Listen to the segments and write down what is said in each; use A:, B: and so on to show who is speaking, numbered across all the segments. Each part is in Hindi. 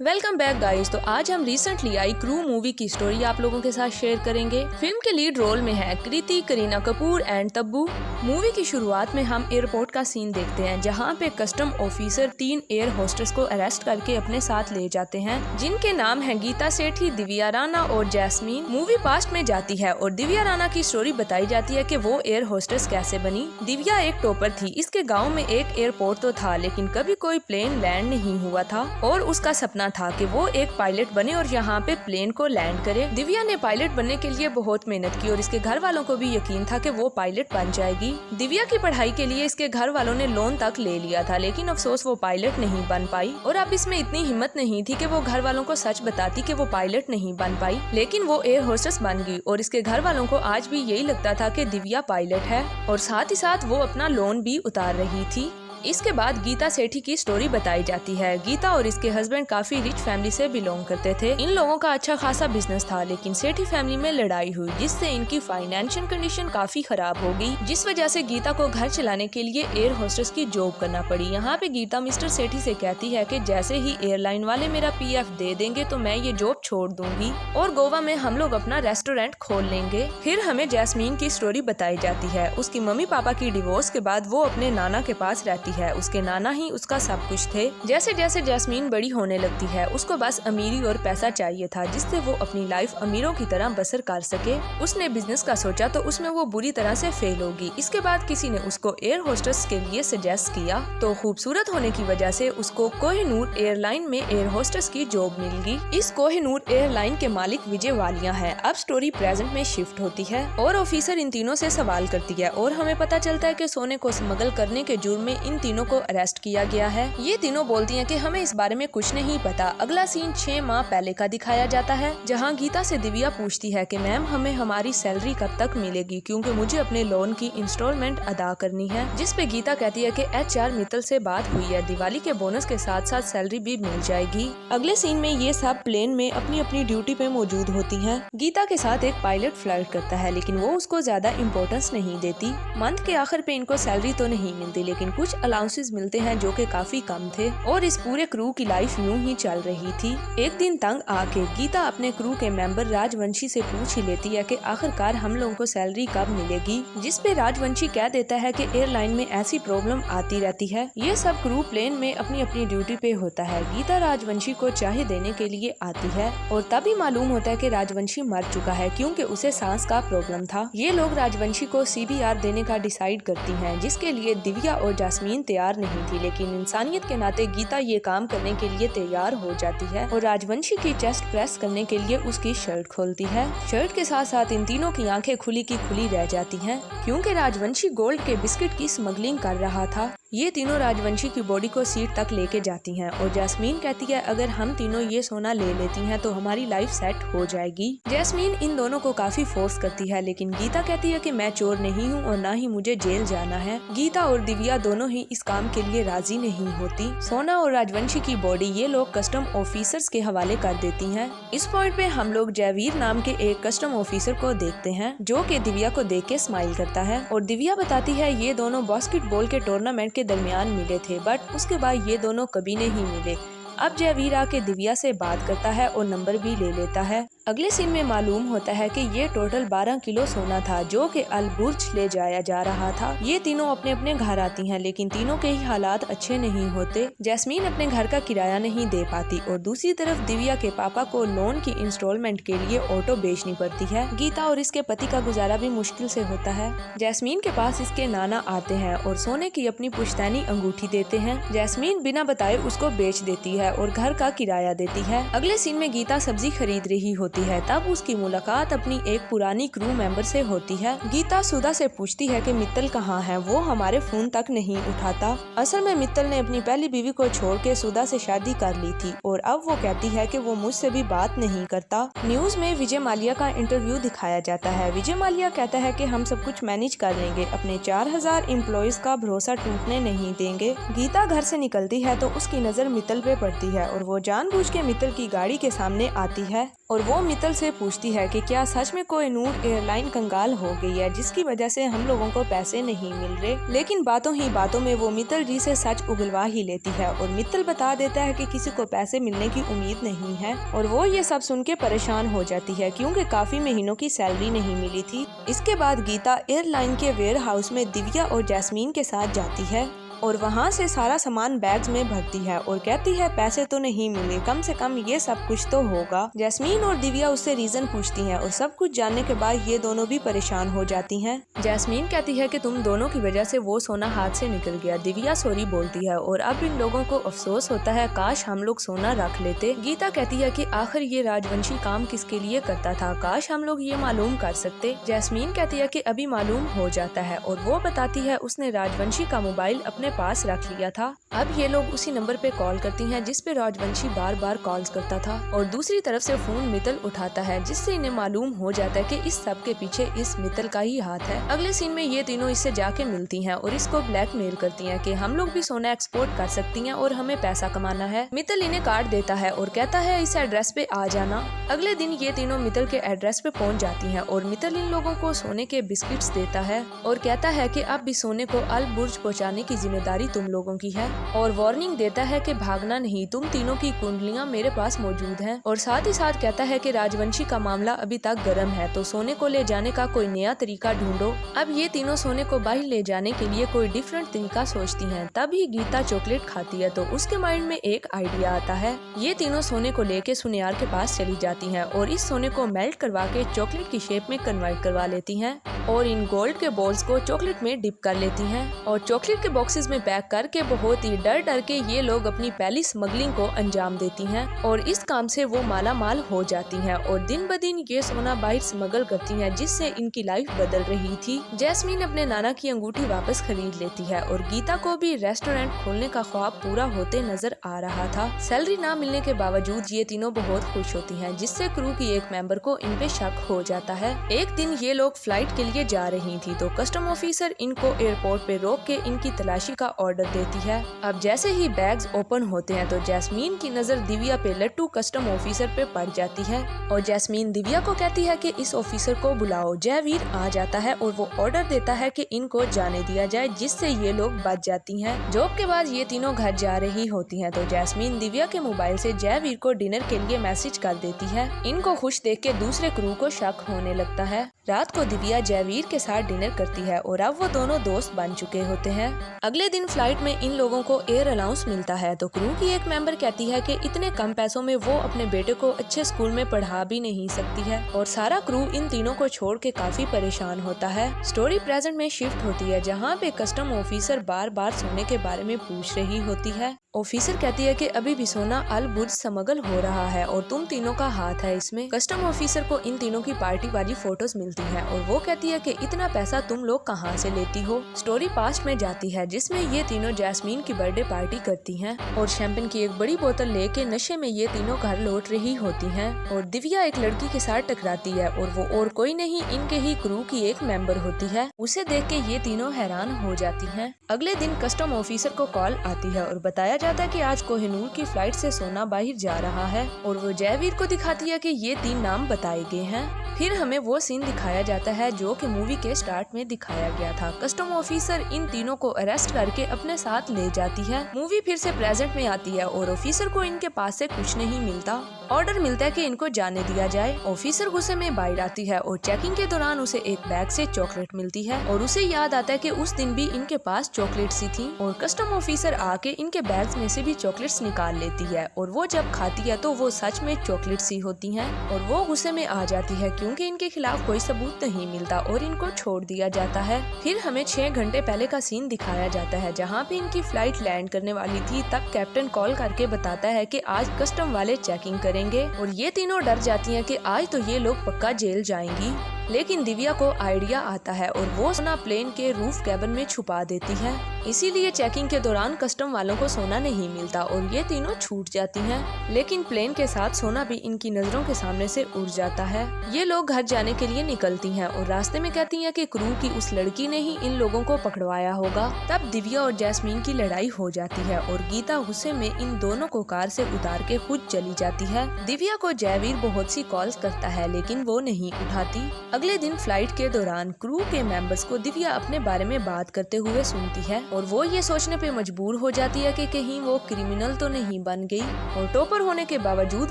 A: Welcome back guys. तो आज हम रिसेंटली आई क्रू मूवी की स्टोरी आप लोगों के साथ शेयर करेंगे। फिल्म के लीड रोल में है कृति, करीना कपूर एंड तब्बू। मूवी की शुरुआत में हम एयरपोर्ट का सीन देखते हैं जहां पे कस्टम ऑफिसर 3 एयर होस्टेस को अरेस्ट करके अपने साथ ले जाते हैं, जिनके नाम है गीता सेठी, दिव्या राणा और जैस्मीन। मूवी पास्ट में जाती है और दिव्या राणा की स्टोरी बताई जाती है कि वो एयर होस्टेस कैसे बनी। दिव्या एक टॉपर थी। इसके गाँव में एक एयरपोर्ट तो था लेकिन कभी कोई प्लेन लैंड नहीं हुआ था और उसका सपना था कि वो एक पायलट बने और यहाँ पे प्लेन को लैंड करे। दिव्या ने पायलट बनने के लिए बहुत मेहनत की और इसके घर वालों को भी यकीन था कि वो पायलट बन जाएगी। दिव्या की पढ़ाई के लिए इसके घर वालों ने लोन तक ले लिया था, लेकिन अफसोस वो पायलट नहीं बन पाई। और अब इसमें इतनी हिम्मत नहीं थी कि वो घर वालों को सच बताती कि वो पायलट नहीं बन पाई, लेकिन वो एयर होस्टेस बन गई। और इसके घर वालों को आज भी यही लगता था कि दिव्या पायलट है और साथ ही साथ वो अपना लोन भी उतार रही थी। इसके बाद गीता सेठी की स्टोरी बताई जाती है। गीता और इसके हस्बैंड काफी रिच फैमिली से बिलोंग करते थे। इन लोगों का अच्छा खासा बिजनेस था, लेकिन सेठी फैमिली में लड़ाई हुई जिससे इनकी फाइनेंशियल कंडीशन काफी खराब हो गई, जिस वजह से गीता को घर चलाने के लिए एयर होस्टेस की जॉब करना पड़ी। यहाँ पे गीता मिस्टर सेठी से कहती है कि जैसे ही एयरलाइन वाले मेरा PF दे देंगे तो मैं ये जॉब छोड़ दूंगी और गोवा में हम लोग अपना रेस्टोरेंट खोल लेंगे। फिर हमें जैस्मीन की स्टोरी बताई जाती है। उसकी मम्मी पापा की डिवोर्स के बाद वो अपने नाना के पास रहती है। उसके नाना ही उसका सब कुछ थे। जैसे जैसे जैस्मीन बड़ी होने लगती है उसको बस अमीरी और पैसा चाहिए था जिससे वो अपनी लाइफ अमीरों की तरह बसर कर सके। उसने बिजनेस का सोचा तो उसमें वो बुरी तरह से फेल होगी। इसके बाद किसी ने उसको एयर होस्टेस के लिए सजेस्ट किया तो खूबसूरत होने की वजह से उसको कोहिनूर एयरलाइन में एयर होस्टेस की जॉब मिल गई। इस कोहिनूर एयरलाइन के मालिक विजय वालिया है। अब स्टोरी प्रेजेंट में शिफ्ट होती है और ऑफिसर इन तीनों से सवाल करती है और हमें पता चलता है कि सोने को स्मगल करने के जुर्म में इन तीनों को अरेस्ट किया गया है। ये तीनों बोलती हैं कि हमें इस बारे में कुछ नहीं पता। अगला सीन 6 माह पहले का दिखाया जाता है जहां गीता से दिव्या पूछती है कि मैम हमें हमारी सैलरी कब तक मिलेगी, क्योंकि मुझे अपने लोन की इंस्टॉलमेंट अदा करनी है। जिस पे गीता कहती है कि HR मित्तल से बात हुई है, दिवाली के बोनस के साथ साथ सैलरी भी मिल जाएगी। अगले सीन में ये सब प्लेन में अपनी अपनी ड्यूटी पे मौजूद होती हैं। गीता के साथ एक पायलट फ्लर्ट करता है लेकिन वो उसको ज्यादा इम्पोर्टेंस नहीं देती। मंथ के आखिर पे इनको सैलरी तो नहीं मिलती लेकिन कुछ अलाउंसेस मिलते हैं जो कि काफी कम थे और इस पूरे क्रू की लाइफ यूं ही चल रही थी। एक दिन तंग आके गीता अपने क्रू के मेंबर राजवंशी से पूछ ही लेती है कि आखिरकार हम लोगों को सैलरी कब मिलेगी, जिस पे राजवंशी कह देता है कि एयरलाइन में ऐसी प्रॉब्लम आती रहती है। ये सब क्रू प्लेन में अपनी अपनी ड्यूटी पे होता है। गीता राजवंशी को चाय देने के लिए आती है और तभी मालूम होता है कि राजवंशी मर चुका है क्योंकि उसे सांस का प्रॉब्लम था। ये लोग राजवंशी को CPR देने का डिसाइड करती हैं, जिसके लिए दिव्या और जैस्मीन तैयार नहीं थी, लेकिन इंसानियत के नाते गीता ये काम करने के लिए तैयार हो जाती है और राजवंशी की चेस्ट प्रेस करने के लिए उसकी शर्ट खोलती है। शर्ट के साथ साथ इन तीनों की आंखें खुली की खुली रह जाती हैं क्योंकि राजवंशी गोल्ड के बिस्किट की स्मगलिंग कर रहा था। ये तीनों राजवंशी की बॉडी को सीट तक लेके जाती हैं और जैस्मीन कहती है अगर हम तीनों ये सोना ले लेती हैं तो हमारी लाइफ सेट हो जाएगी। जैस्मीन इन दोनों को काफी फोर्स करती है लेकिन गीता कहती है कि मैं चोर नहीं हूँ और ना ही मुझे जेल जाना है। गीता और दिव्या दोनों ही इस काम के लिए राजी नहीं होती। सोना और राजवंशी की बॉडी ये लोग कस्टम ऑफिसर्स के हवाले कर देती हैं। इस पॉइंट पे हम लोग जयवीर नाम के एक कस्टम ऑफिसर को देखते हैं जो कि दिव्या को देख के स्माइल करता है और दिव्या बताती है ये दोनों बास्केटबॉल के टूर्नामेंट के दरमियान मिले थे, बट उसके बाद ये दोनों कभी नहीं मिले। अब जयवीर आके दिव्या से बात करता है और नंबर भी ले लेता है। अगले सीन में मालूम होता है कि ये टोटल 12 किलो सोना था जो कि अलबुर्ज ले जाया जा रहा था। ये तीनों अपने अपने घर आती हैं लेकिन तीनों के ही हालात अच्छे नहीं होते। जैस्मीन अपने घर का किराया नहीं दे पाती और दूसरी तरफ दिव्या के पापा को लोन की इंस्टॉलमेंट के लिए ऑटो बेचनी पड़ती है। गीता और इसके पति का गुजारा भी मुश्किल से होता है। जैस्मीन के पास इसके नाना आते हैं और सोने की अपनी पुश्तैनी अंगूठी देते हैं। जैस्मीन बिना बताए उसको बेच देती है और घर का किराया देती है। अगले सीन में गीता सब्जी खरीद रही होती है, तब उसकी मुलाकात अपनी एक पुरानी क्रू मेंबर से होती है। गीता सुधा से पूछती है कि मित्तल कहाँ है, वो हमारे फोन तक नहीं उठाता। असल में मित्तल ने अपनी पहली बीवी को छोड़ के सुधा से शादी कर ली थी और अब वो कहती है कि वो मुझसे भी बात नहीं करता। न्यूज में विजय माल्या का इंटरव्यू दिखाया जाता है। विजय माल्या कहता है कि हम सब कुछ मैनेज कर लेंगे, अपने 4000 एम्प्लॉयज का भरोसा टूटने नहीं देंगे। गीता घर से निकलती है तो उसकी नजर मित्तल पे पड़ती होती है और वो जानबूझ के मित्तल की गाड़ी के सामने आती है और वो मित्तल से पूछती है कि क्या सच में कोहिनूर एयरलाइन कंगाल हो गई है जिसकी वजह से हम लोगों को पैसे नहीं मिल रहे। लेकिन बातों ही बातों में वो मित्तल जी से सच उगलवा ही लेती है और मित्तल बता देता है कि किसी को पैसे मिलने की उम्मीद नहीं है और वो ये सब सुन के परेशान हो जाती है क्योंकि काफी महीनों की सैलरी नहीं मिली थी। इसके बाद गीता एयरलाइन के वेयर हाउस में दिव्या और जैस्मीन के साथ जाती है और वहाँ से सारा सामान बैग्स में भरती है और कहती है पैसे तो नहीं मिले, कम से कम ये सब कुछ तो होगा। जैस्मीन और दिव्या उससे रीजन पूछती हैं और सब कुछ जानने के बाद ये दोनों भी परेशान हो जाती हैं। जैस्मीन कहती है कि तुम दोनों की वजह से वो सोना हाथ से निकल गया। दिव्या सॉरी बोलती है और अब इन लोगों को अफसोस होता है, काश हम लोग सोना रख लेते। गीता कहती है कि आखिर ये राजवंशी काम किसके लिए करता था, काश हम लोग ये मालूम कर सकते। जैस्मीन कहती है कि अभी मालूम हो जाता है और वो बताती है उसने राजवंशी का मोबाइल अपने पास रख लिया था। अब ये लोग उसी नंबर पे कॉल करती हैं जिस पे राजवंशी बार बार कॉल्स करता था और दूसरी तरफ से फोन मित्तल उठाता है जिससे इन्हें मालूम हो जाता है कि इस सब के पीछे इस मित्तल का ही हाथ है। अगले सीन में ये तीनों इससे जाके मिलती हैं और इसको ब्लैकमेल करती हैं कि हम लोग भी सोना एक्सपोर्ट कर सकती हैं और हमें पैसा कमाना है। मित्तल इन्हें कार्ड देता है और कहता है इस एड्रेस पे आ जाना। अगले दिन ये तीनों मित्तल के एड्रेस पे पहुँच जाती है और मित्तल इन लोगों को सोने के बिस्किट्स देता है और कहता है कि अब भी सोने को अल बुर्ज पहुँचाने की जिम्मेदारी तुम लोगों की है और वार्निंग देता है कि भागना नहीं, तुम तीनों की कुंडलियां मेरे पास मौजूद हैं और साथ ही साथ कहता है कि राजवंशी का मामला अभी तक गर्म है तो सोने को ले जाने का कोई नया तरीका ढूंढो। अब ये तीनों सोने को बाहर ले जाने के लिए कोई डिफरेंट तरीका सोचती हैं। तभी गीता चॉकलेट खाती है तो उसके माइंड में एक आइडिया आता है। ये तीनों सोने को लेके सुनियार के पास चली जाती हैं और इस सोने को मेल्ट करवा के चॉकलेट की शेप में कन्वर्ट करवा लेती हैं और इन गोल्ड के बॉल्स को चॉकलेट में डिप कर लेती हैं और चॉकलेट के बॉक्सेस में पैक करके बहुत ही डर डर के ये लोग अपनी पहली स्मगलिंग को अंजाम देती हैं और इस काम से वो माला माल हो जाती हैं और दिन ब दिन ये सोना बाहर स्मगल करती हैं जिससे इनकी लाइफ बदल रही थी। जैस्मीन अपने नाना की अंगूठी वापस खरीद लेती है और गीता को भी रेस्टोरेंट खोलने का ख्वाब पूरा होते नजर आ रहा था। सैलरी ना मिलने के बावजूद ये तीनों बहुत खुश होती हैं जिससे क्रू की एक मेंबर को इन पे शक हो जाता है। एक दिन ये लोग फ्लाइट के लिए जा रही थी तो कस्टम ऑफिसर इनको एयरपोर्ट पे रोक के इनकी तलाशी का ऑर्डर देती है। अब जैसे ही बैग्स ओपन होते हैं तो जैस्मीन की नजर दिव्या पे लट्टू कस्टम ऑफिसर पे पड़ जाती है और जैस्मीन दिव्या को कहती है कि इस ऑफिसर को बुलाओ। जयवीर आ जाता है और वो ऑर्डर देता है कि इनको जाने दिया जाए जिससे ये लोग बच जाती हैं। जॉब के बाद ये तीनों घर जा रही होती हैं तो जैस्मीन दिव्या के मोबाइल से जयवीर को डिनर के लिए मैसेज कर देती है। इनको खुश देख के दूसरे क्रू को शक होने लगता है। रात को दिव्या जयवीर के साथ डिनर करती है और अब वो दोनों दोस्त बन चुके होते हैं। अगले दिन फ्लाइट में इन लोगों को एयर अलाउंस मिलता है तो क्रू की एक मेंबर कहती है कि इतने कम पैसों में वो अपने बेटे को अच्छे स्कूल में पढ़ा भी नहीं सकती है और सारा क्रू इन तीनों को छोड़ के काफी परेशान होता है। स्टोरी प्रेजेंट में शिफ्ट होती है जहाँ पे कस्टम ऑफिसर बार बार सोने के बारे में पूछ रही होती है। ऑफिसर कहती है कि अभी भी सोना अल बुर्ज स्मगल हो रहा है और तुम तीनों का हाथ है इसमें। कस्टम ऑफिसर को इन तीनों की पार्टी वाली फोटोज मिलती हैं और वो कहती है कि इतना पैसा तुम लोग कहां से लेती हो। स्टोरी पास्ट में जाती है जिसमें ये तीनों जैस्मीन की बर्थडे पार्टी करती हैं और शैंपेन की एक बड़ी बोतल लेके नशे में ये तीनों घर लौट रही होती हैं और दिव्या एक लड़की के साथ टकराती है और वो और कोई नहीं इनके ही क्रू की एक मेंबर होती है। उसे देख के ये तीनों हैरान हो जाती हैं। अगले दिन कस्टम ऑफिसर को कॉल आती है और बताया जाता है कि आज कोहिनूर की फ्लाइट से सोना बाहर जा रहा है और वो जयवीर को दिखाती है कि ये 3 नाम बताए गए हैं। फिर हमें वो सीन दिखाया जाता है जो कि मूवी के स्टार्ट में दिखाया गया था। कस्टम ऑफिसर इन तीनों को अरेस्ट करके अपने साथ ले जाती है। मूवी फिर से प्रेजेंट में आती है और ऑफिसर को इनके पास से कुछ नहीं मिलता। ऑर्डर मिलता है कि इनको जाने दिया जाए। ऑफिसर गुस्से में बाहर आती है और चेकिंग के दौरान उसे एक बैग से चॉकलेट मिलती है और उसे याद आता है कि उस दिन भी इनके पास चॉकलेट सी थी और कस्टम ऑफिसर आके इनके बैग्स में से भी चॉकलेट्स निकाल लेती है और वो जब खाती है तो वो सच में चॉकलेट सी होती हैं और वो गुस्से में आ जाती है क्योंकि इनके खिलाफ कोई सबूत नहीं मिलता और इनको छोड़ दिया जाता है। फिर हमें 6 घंटे पहले का सीन दिखाया जाता है जहाँ पे इनकी फ्लाइट लैंड करने वाली थी। तब कैप्टन कॉल करके बताता है कि आज कस्टम वाले चेकिंग करेंगे और ये तीनों डर जाती हैं कि आज तो ये लोग पक्का जेल जाएंगी। लेकिन दिव्या को आइडिया आता है और वो सोना प्लेन के रूफ कैबिन में छुपा देती है। इसीलिए चेकिंग के दौरान कस्टम वालों को सोना नहीं मिलता और ये तीनों छूट जाती हैं। लेकिन प्लेन के साथ सोना भी इनकी नजरों के सामने से उड़ जाता है। ये लोग घर जाने के लिए निकलती हैं और रास्ते में कहती हैं कि क्रू की उस लड़की ने ही इन लोगों को पकड़वाया होगा। तब दिव्या और जैस्मीन की लड़ाई हो जाती है और गीता गुस्से में इन दोनों को कार से उतार के खुद चली जाती है। दिव्या को जयवीर बहुत सी कॉल्स करता है लेकिन वो नहीं उठाती। अगले दिन फ्लाइट के दौरान क्रू के मेंबर्स को दिव्या अपने बारे में बात करते हुए सुनती है और वो ये सोचने पे मजबूर हो जाती है कि कहीं वो क्रिमिनल तो नहीं बन गई और टॉपर होने के बावजूद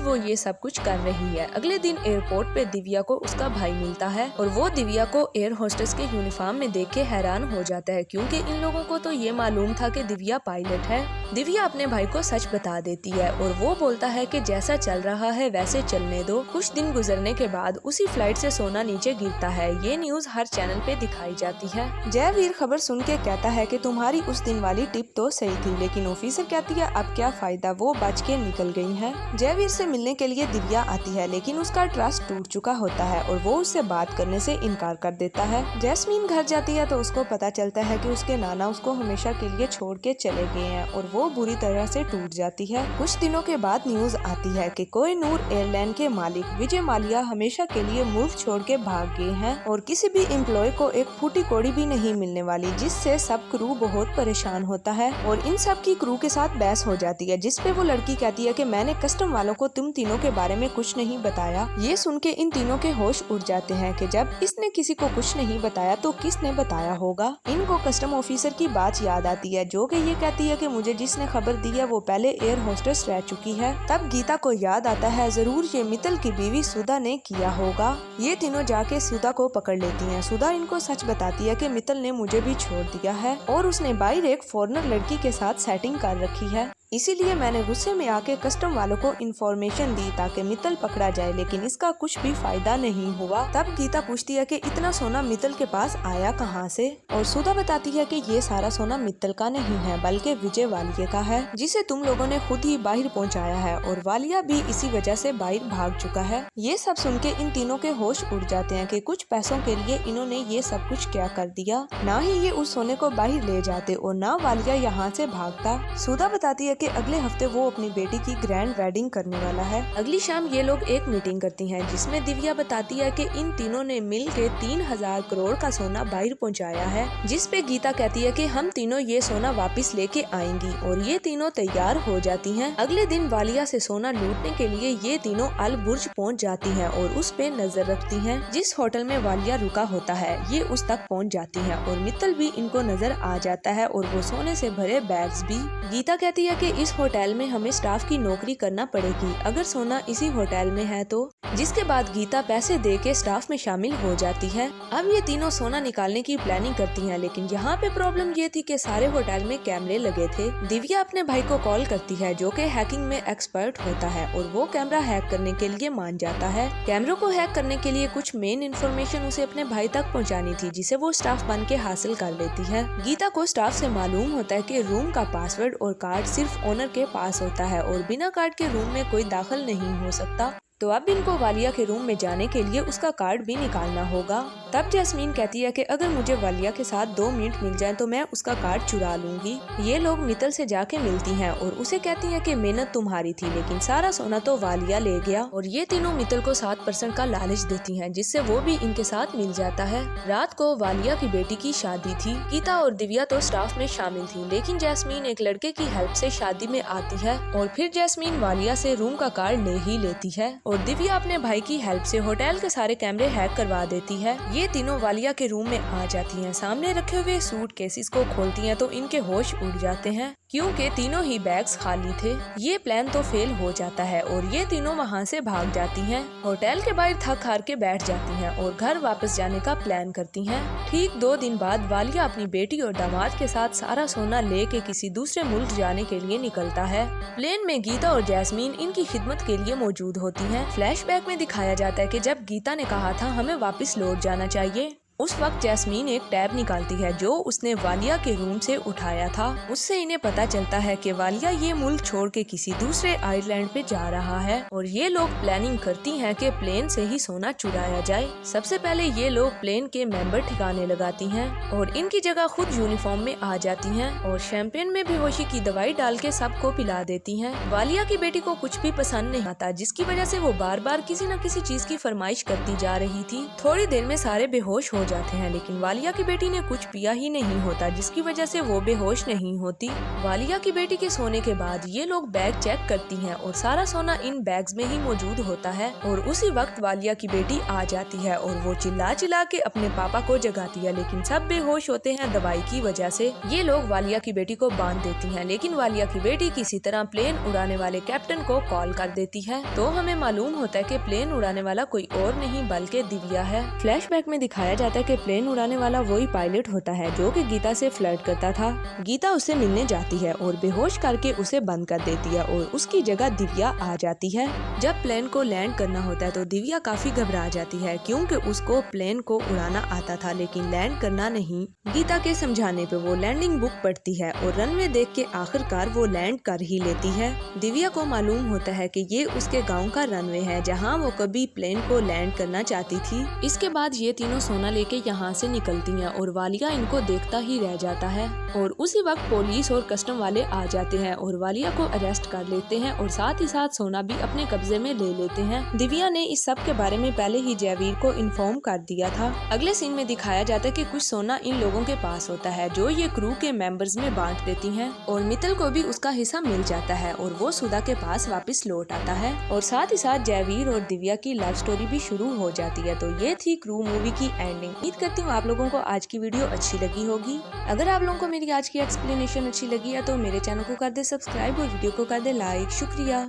A: वो ये सब कुछ कर रही है। अगले दिन एयरपोर्ट पे दिव्या को उसका भाई मिलता है और वो दिव्या को एयर होस्टेस के यूनिफॉर्म में देख के हैरान हो जाता है क्योंकि इन लोगों को तो ये मालूम था कि दिव्या पायलट है। दिव्या अपने भाई को सच बता देती है और वो बोलता है कि जैसा चल रहा है वैसे चलने दो। कुछ दिन गुजरने के बाद उसी फ्लाइट से सोना नीचे गिरता है। ये न्यूज हर चैनल पे दिखाई जाती है। जयवीर खबर सुन के कहता है कि तुम्हारी उस दिन वाली टिप तो सही थी, लेकिन ऑफिसर कहती है अब क्या फायदा, वो बच के निकल गई है। जयवीर से मिलने के लिए दिव्या आती है लेकिन उसका ट्रस्ट टूट चुका होता है और वो उससे बात करने से इनकार कर देता है। जैस्मीन घर जाती है तो उसको पता चलता है कि उसके नाना उसको हमेशा के लिए छोड़ के चले गए हैं और वो बुरी तरह से टूट जाती है। कुछ दिनों के बाद न्यूज आती है कि कोहिनूर एयरलाइन के मालिक विजय माल्या हमेशा के लिए मुल्क छोड़ के भाग गए हैं और किसी भी एम्प्लॉय को एक फूटी कौड़ी भी नहीं मिलने वाली, जिससे सब क्रू बहुत परेशान होता है और इन सब की क्रू के साथ बहस हो जाती है जिसपे वो लड़की कहती है कि मैंने कस्टम वालों को तुम तीनों के बारे में कुछ नहीं बताया। ये सुन के इन तीनों के होश उड़ जाते हैं कि जब इसने किसी को कुछ नहीं बताया तो किसने बताया होगा। इनको कस्टम ऑफिसर की बात याद आती है जो कि ये कहती है कि मुझे जिसने खबर दी है वो पहले एयर होस्टेस रह चुकी है। तब गीता को याद आता है जरूर ये मित्तल की बीवी सुधा ने किया होगा। ये तीनों जाके सुधा को पकड़ लेती हैं। सुधा इनको सच बताती है कि मित्तल ने मुझे भी छोड़ दिया है और उसने बाहर एक फॉरेनर लड़की के साथ सेटिंग कर रखी है, इसीलिए मैंने गुस्से में आके कस्टम वालों को इन्फॉर्मेशन दी ताकि मित्तल पकड़ा जाए, लेकिन इसका कुछ भी फायदा नहीं हुआ। तब गीता पूछती है कि इतना सोना मित्तल के पास आया कहाँ से और सुधा बताती है कि ये सारा सोना मित्तल का नहीं है बल्कि विजय वालिया का है, जिसे तुम लोगों ने खुद ही बाहर पहुँचाया है और वालिया भी इसी वजह से बाहर भाग चुका है। ये सब सुन के इन तीनों के होश उड़ जाते हैं कि कुछ पैसों के लिए इन्होंने ये सब कुछ क्या कर दिया। ना ही ये उस सोने को बाहर ले जाते और ना वालिया यहाँ से भागता। सुधा बताती है कि अगले हफ्ते वो अपनी बेटी की ग्रैंड वेडिंग करने वाला है। अगली शाम ये लोग एक मीटिंग करती हैं जिसमें दिव्या बताती है कि इन तीनों ने मिल के 3000 करोड़ का सोना बाहर पहुंचाया है, जिस पे गीता कहती है कि हम तीनों ये सोना वापस लेके आएंगी और ये तीनों तैयार हो जाती हैं। अगले दिन वालिया से सोना लूटने के लिए ये तीनों अल बुर्ज पहुँच जाती है और उस पे नजर रखती है। जिस होटल में वालिया रुका होता है ये उस तक पहुँच जाती है और मित्तल भी इनको नजर आ जाता है और वो सोने से भरे बैग्स भी। गीता कहती है कि इस होटल में हमें स्टाफ की नौकरी करना पड़ेगी अगर सोना इसी होटल में है तो, जिसके बाद गीता पैसे दे के स्टाफ में शामिल हो जाती है। अब ये तीनों सोना निकालने की प्लानिंग करती हैं, लेकिन यहाँ पे प्रॉब्लम ये थी कि सारे होटल में कैमरे लगे थे। दिव्या अपने भाई को कॉल करती है जो कि हैकिंग में एक्सपर्ट होता है और वो कैमरा हैक करने के लिए मान जाता है। कैमरों को हैक करने के लिए कुछ मेन इन्फॉर्मेशन उसे अपने भाई तक पहुँचानी थी जिसे वो स्टाफ बन के हासिल कर लेती है। गीता को स्टाफ से मालूम होता है कि रूम का पासवर्ड और कार्ड सिर्फ ओनर के पास होता है और बिना कार्ड के रूम में कोई दाखिल नहीं हो सकता, तो अब इनको वालिया के रूम में जाने के लिए उसका कार्ड भी निकालना होगा। तब जैस्मीन कहती है कि अगर मुझे वालिया के साथ 2 मिनट मिल जाए तो मैं उसका कार्ड चुरा लूंगी। ये लोग मित्तल से जाके मिलती हैं और उसे कहती हैं कि मेहनत तुम्हारी थी लेकिन सारा सोना तो वालिया ले गया और ये तीनों मित्तल को 7% का लालच देती हैं जिससे वो भी इनके साथ मिल जाता है। रात को वालिया की बेटी की शादी थी। गीता और दिव्या तो स्टाफ में शामिल थी लेकिन जैस्मीन एक लड़के की हेल्प से शादी में आती है और फिर जैस्मीन वालिया से रूम का कार्ड ले ही लेती है और दिव्या अपने भाई की हेल्प से होटल के सारे कैमरे हैक करवा देती है। ये तीनों वालिया के रूम में आ जाती हैं। सामने रखे हुए सूट केसेस को खोलती हैं तो इनके होश उड़ जाते हैं क्योंकि तीनों ही बैग्स खाली थे। ये प्लान तो फेल हो जाता है और ये तीनों वहाँ से भाग जाती हैं। होटल के बाहर थक हार के बैठ जाती हैं और घर वापस जाने का प्लान करती हैं। ठीक 2 दिन बाद वालिया अपनी बेटी और दामाद के साथ सारा सोना लेके किसी दूसरे मुल्क जाने के लिए निकलता है। प्लेन में गीता और जैस्मीन इनकी खिदमत के लिए मौजूद होती हैं। फ्लैशबैक में दिखाया जाता है कि जब गीता ने कहा था हमें वापस लौट जाना चाहिए उस वक्त जैस्मीन एक टैब निकालती है जो उसने वालिया के रूम से उठाया था। उससे इन्हें पता चलता है कि वालिया ये मुल्क छोड़ के किसी दूसरे आइलैंड पे जा रहा है और ये लोग प्लानिंग करती हैं कि प्लेन से ही सोना चुराया जाए। सबसे पहले ये लोग प्लेन के मेंबर ठिकाने लगाती हैं और इनकी जगह खुद यूनिफॉर्म में आ जाती हैं और शैंपेन में बेहोशी की दवाई डाल के सबको पिला देती हैं। वालिया की बेटी को कुछ भी पसंद नहीं आता, जिसकी वजह से वो बार बार किसी न किसी चीज की फरमाइश करती जा रही थी। थोड़ी देर में सारे बेहोश हो जाते हैं, लेकिन वालिया की बेटी ने कुछ पिया ही नहीं होता, जिसकी वजह से वो बेहोश नहीं होती। वालिया की बेटी के सोने के बाद ये लोग बैग चेक करती हैं और सारा सोना इन बैग्स में ही मौजूद होता है और उसी वक्त वालिया की बेटी आ जाती है और वो चिल्ला चिल्ला के अपने पापा को जगाती है, लेकिन सब बेहोश होते हैं दवाई की वजह से। ये लोग वालिया की बेटी को बांध देती हैं, लेकिन वालिया की बेटी किसी तरह प्लेन उड़ाने वाले कैप्टन को कॉल कर देती है। तो हमें मालूम होता है कि प्लेन उड़ाने वाला कोई और नहीं बल्कि दिव्या है। फ्लैशबैक में दिखाया जाता है कि प्लेन उड़ाने वाला वही पायलट होता है जो कि गीता से फ्लर्ट करता था। गीता उससे मिलने जाती है और बेहोश करके उसे बंद कर देती है और उसकी जगह दिव्या आ जाती है। जब प्लेन को लैंड करना होता है तो दिव्या काफी घबरा जाती है क्योंकि उसको प्लेन को उड़ाना आता था लेकिन लैंड करना नहीं। गीता के समझाने पे वो लैंडिंग बुक पढ़ती है और रनवे देख के आखिरकार वो लैंड कर ही लेती है। दिव्या को मालूम होता है कि ये उसके गांव का रनवे है जहां वो कभी प्लेन को लैंड करना चाहती थी। इसके बाद ये तीनों सोना लेके यहाँ से निकलती हैं और वालिया इनको देखता ही रह जाता है और उसी वक्त पुलिस और कस्टम वाले आ जाते हैं और वालिया को अरेस्ट कर लेते हैं और साथ ही साथ सोना भी अपने कब्जे में ले लेते हैं। दिव्या ने इस सब के बारे में पहले ही जयवीर को इन्फॉर्म कर दिया था। अगले सीन में दिखाया जाता है कि कुछ सोना इन लोगों के पास होता है जो ये क्रू के मेंबर्स में बांट देती हैं और मित्तल को भी उसका हिस्सा मिल जाता है और वो सुधा के पास वापस लौट आता है और साथ ही साथ जयवीर और दिव्या की लव स्टोरी भी शुरू हो जाती है। तो ये थी क्रू मूवी की एंडिंग। उम्मीद करती हूँ आप लोगों को आज की वीडियो अच्छी लगी होगी। अगर आप लोगों को मेरी आज की एक्सप्लेनेशन अच्छी लगी है तो मेरे चैनल को कर दे सब्सक्राइब और वीडियो को कर दे लाइक। शुक्रिया।